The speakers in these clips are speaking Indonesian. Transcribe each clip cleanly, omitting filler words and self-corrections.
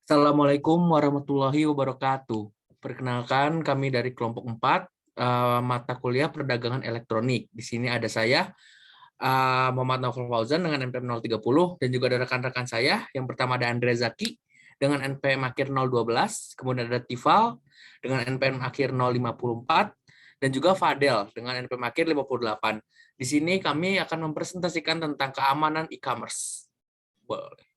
Assalamualaikum warahmatullahi wabarakatuh. Perkenalkan, kami dari kelompok 4, mata kuliah perdagangan elektronik. Di sini ada saya, Muhammad Naufal Fauzan dengan NPM 030, dan juga ada rekan-rekan saya. Yang pertama ada Andre Zaki dengan NPM akhir 012, kemudian ada Tifal dengan NPM akhir 054, dan juga Fadel dengan NPM akhir 58. Di sini kami akan mempresentasikan tentang keamanan e-commerce. Boleh.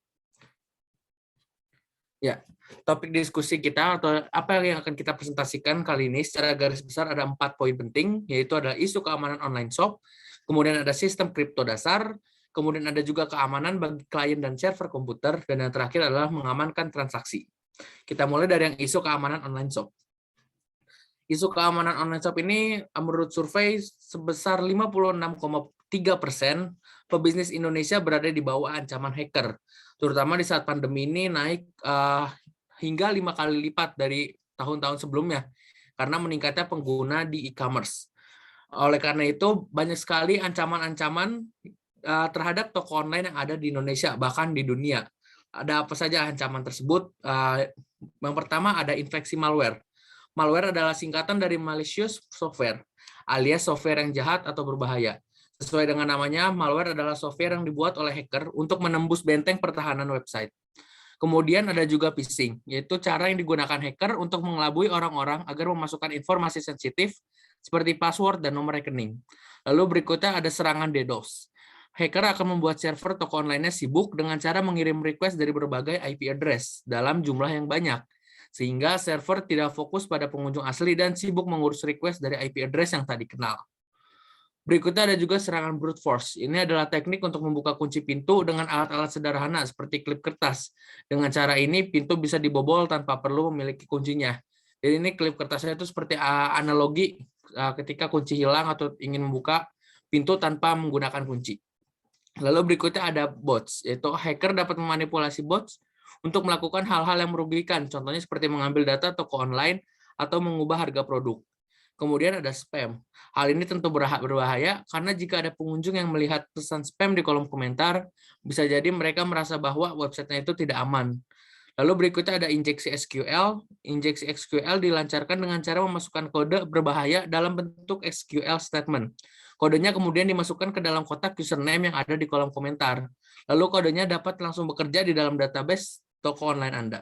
Ya, topik diskusi kita atau apa yang akan kita presentasikan kali ini secara garis besar ada 4 poin penting, yaitu adalah isu keamanan online shop, kemudian ada sistem kripto dasar, kemudian ada juga keamanan bagi klien dan server komputer, dan yang terakhir adalah mengamankan transaksi. Kita mulai dari yang isu keamanan online shop. Isu keamanan online shop ini menurut survei sebesar 56,3% pebisnis Indonesia berada di bawah ancaman hacker, terutama di saat pandemi ini naik hingga 5 kali lipat dari tahun-tahun sebelumnya karena meningkatnya pengguna di e-commerce. Oleh karena itu banyak sekali ancaman-ancaman terhadap toko online yang ada di Indonesia bahkan di dunia. Ada apa saja ancaman tersebut? Yang pertama ada infeksi malware. Malware adalah singkatan dari malicious software, alias software yang jahat atau berbahaya. Sesuai dengan namanya, malware adalah software yang dibuat oleh hacker untuk menembus benteng pertahanan website. Kemudian ada juga phishing, yaitu cara yang digunakan hacker untuk mengelabui orang-orang agar memasukkan informasi sensitif seperti password dan nomor rekening. Lalu berikutnya ada serangan DDoS. Hacker akan membuat server toko online-nya sibuk dengan cara mengirim request dari berbagai IP address dalam jumlah yang banyak, sehingga server tidak fokus pada pengunjung asli dan sibuk mengurus request dari IP address yang tadi kenal. Berikutnya ada juga serangan brute force. Ini adalah teknik untuk membuka kunci pintu dengan alat-alat sederhana seperti klip kertas. Dengan cara ini, pintu bisa dibobol tanpa perlu memiliki kuncinya. Jadi ini klip kertasnya itu seperti analogi ketika kunci hilang atau ingin membuka pintu tanpa menggunakan kunci. Lalu berikutnya ada bots, yaitu hacker dapat memanipulasi bots untuk melakukan hal-hal yang merugikan, contohnya seperti mengambil data toko online atau mengubah harga produk. Kemudian ada spam. Hal ini tentu berbahaya karena jika ada pengunjung yang melihat pesan spam di kolom komentar, bisa jadi mereka merasa bahwa websitenya itu tidak aman. Lalu berikutnya ada injeksi SQL. Injeksi SQL dilancarkan dengan cara memasukkan kode berbahaya dalam bentuk SQL statement. Kodenya kemudian dimasukkan ke dalam kotak username yang ada di kolom komentar. Lalu kodenya dapat langsung bekerja di dalam database toko online Anda.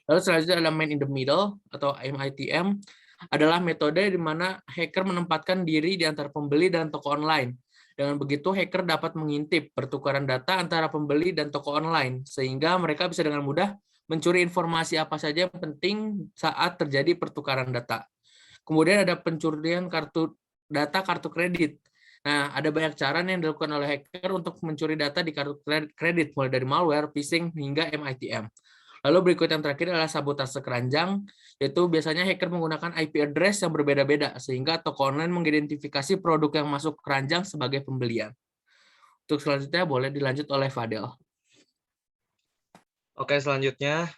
Lalu selanjutnya ada man in the middle atau MITM, adalah metode di mana hacker menempatkan diri di antara pembeli dan toko online. Dengan begitu, hacker dapat mengintip pertukaran data antara pembeli dan toko online, sehingga mereka bisa dengan mudah mencuri informasi apa saja yang penting saat terjadi pertukaran data. Kemudian ada pencurian data kartu kredit. Nah, ada banyak cara yang dilakukan oleh hacker untuk mencuri data di kartu kredit, mulai dari malware, phishing, hingga MITM. Lalu berikut yang terakhir adalah sabotase keranjang, yaitu biasanya hacker menggunakan IP address yang berbeda-beda, sehingga toko online mengidentifikasi produk yang masuk keranjang sebagai pembelian. Untuk selanjutnya boleh dilanjut oleh Fadel. Oke, selanjutnya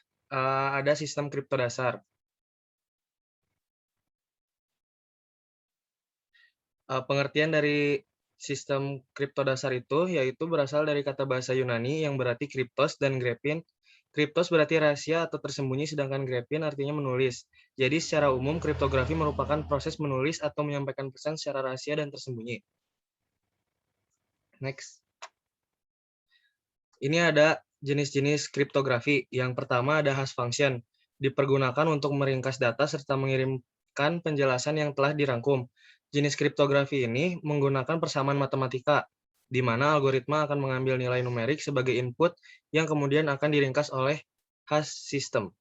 ada sistem kripto dasar. Pengertian dari sistem kripto dasar itu yaitu berasal dari kata bahasa Yunani yang berarti kriptos dan grepin. Kriptos berarti rahasia atau tersembunyi, sedangkan grepin artinya menulis. Jadi secara umum kriptografi merupakan proses menulis atau menyampaikan pesan secara rahasia dan tersembunyi. Next. Ini ada jenis-jenis kriptografi. Yang pertama ada hash function. Dipergunakan untuk meringkas data serta mengirimkan penjelasan yang telah dirangkum. Jenis kriptografi ini menggunakan persamaan matematika, di mana algoritma akan mengambil nilai numerik sebagai input yang kemudian akan diringkas oleh hash system.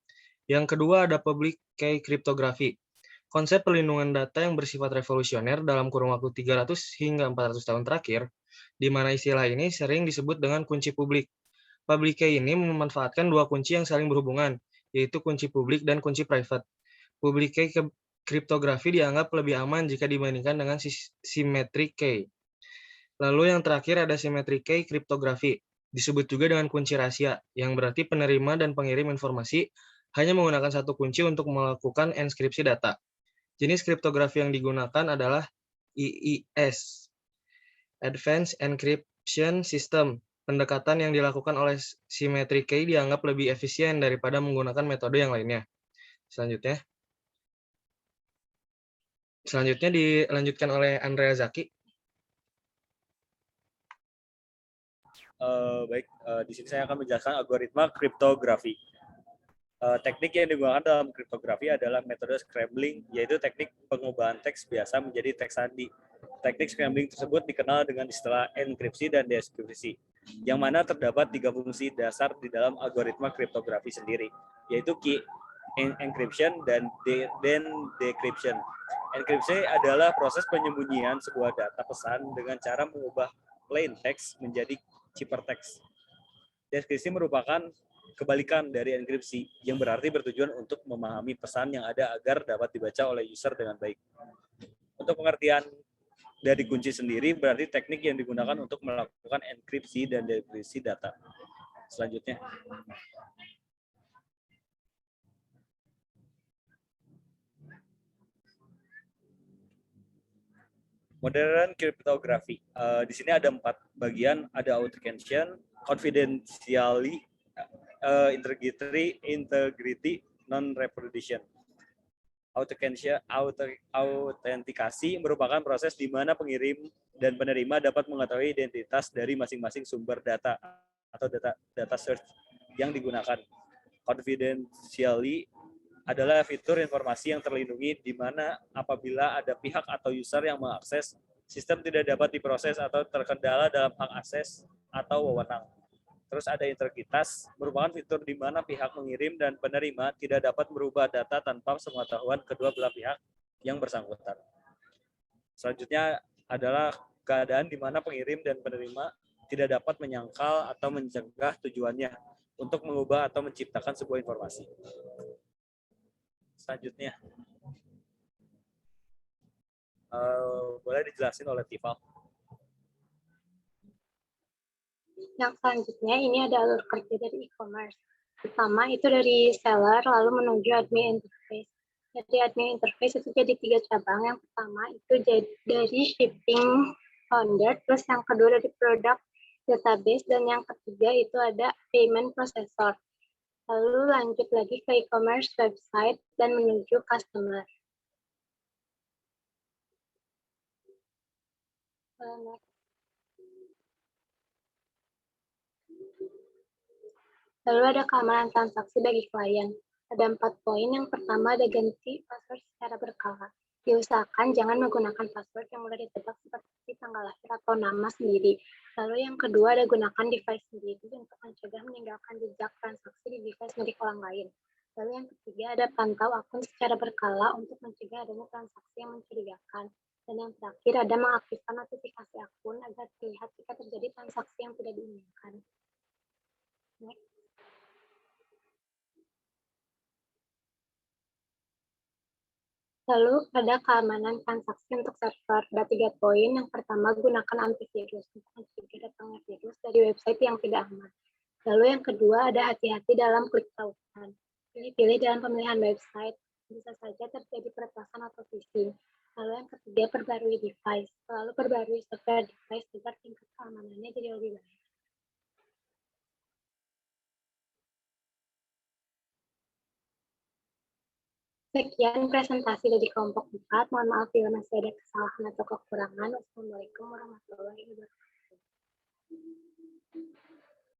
Yang kedua ada public key kriptografi. Konsep perlindungan data yang bersifat revolusioner dalam kurun waktu 300 hingga 400 tahun terakhir, di mana istilah ini sering disebut dengan kunci publik. Public key ini memanfaatkan dua kunci yang saling berhubungan, yaitu kunci publik dan kunci private. Public key kriptografi dianggap lebih aman jika dibandingkan dengan symmetric key. Lalu yang terakhir ada symmetric key kriptografi, disebut juga dengan kunci rahasia, yang berarti penerima dan pengirim informasi hanya menggunakan satu kunci untuk melakukan enkripsi data. Jenis kriptografi yang digunakan adalah EES, Advanced Encryption System. Pendekatan yang dilakukan oleh Symmetry Key dianggap lebih efisien daripada menggunakan metode yang lainnya. Selanjutnya dilanjutkan oleh Andrea Zaki. Baik, di sini saya akan menjelaskan algoritma kriptografi. Teknik yang digunakan dalam kriptografi adalah metode scrambling, yaitu teknik pengubahan teks biasa menjadi teks sandi. Teknik scrambling tersebut dikenal dengan istilah enkripsi dan dekripsi, yang mana terdapat 3 fungsi dasar di dalam algoritma kriptografi sendiri, yaitu key encryption dan decryption. Enkripsi adalah proses penyembunyian sebuah data pesan dengan cara mengubah plain text menjadi ciphertext. Dekripsi merupakan kebalikan dari enkripsi, yang berarti bertujuan untuk memahami pesan yang ada agar dapat dibaca oleh user dengan baik. Untuk pengertian dari kunci sendiri, berarti teknik yang digunakan untuk melakukan enkripsi dan dekripsi data. Selanjutnya. Modern cryptography. Di sini ada 4 bagian, ada authentication, confidentiality, integrity, non-repudiation. Autentikasi merupakan proses di mana pengirim dan penerima dapat mengetahui identitas dari masing-masing sumber data atau data search yang digunakan. Confidentiality adalah fitur informasi yang terlindungi di mana apabila ada pihak atau user yang mengakses, sistem tidak dapat diproses atau terkendala dalam hak akses atau wewenang. Terus ada integritas, merupakan fitur di mana pihak mengirim dan penerima tidak dapat merubah data tanpa sepengetahuan kedua belah pihak yang bersangkutan. Selanjutnya adalah keadaan di mana pengirim dan penerima tidak dapat menyangkal atau mencegah tujuannya untuk mengubah atau menciptakan sebuah informasi. Selanjutnya, boleh dijelasin oleh Tifal. Yang selanjutnya ini ada alur kerja dari e-commerce. Pertama itu dari seller lalu menuju admin interface. Jadi admin interface itu jadi 3 cabang. Yang pertama itu dari shipping founder, terus yang kedua dari product database, dan yang ketiga itu ada payment processor. Lalu lanjut lagi ke e-commerce website dan menuju customer. Lalu ada keamanan transaksi bagi klien. Ada 4 poin. Yang pertama ada ganti password secara berkala. Diusahakan jangan menggunakan password yang mudah ditebak seperti tanggal lahir atau nama sendiri. Lalu yang kedua ada gunakan device sendiri untuk mencegah meninggalkan jejak transaksi di device milik orang lain. Lalu yang ketiga ada pantau akun secara berkala untuk mencegah adanya transaksi yang mencurigakan. Dan yang terakhir ada mengaktifkan notifikasi akun agar terlihat jika terjadi transaksi yang tidak diinginkan. Next. Lalu ada keamanan transaksi untuk server. Ada 3 poin. Yang pertama, gunakan antivirus untuk mencegah datangnya virus dari website yang tidak aman. Lalu yang kedua, ada hati-hati dalam klik tautan. Pilih-pilih dalam pemilihan website. Bisa saja terjadi peretasan atau phishing. Lalu yang ketiga, perbarui device. Lalu perbarui software device agar tingkat keamanannya jadi lebih baik. Sekian presentasi dari kelompok 4. Mohon maaf bila masih ada kesalahan atau kekurangan. Wassalamualaikum warahmatullahi wabarakatuh.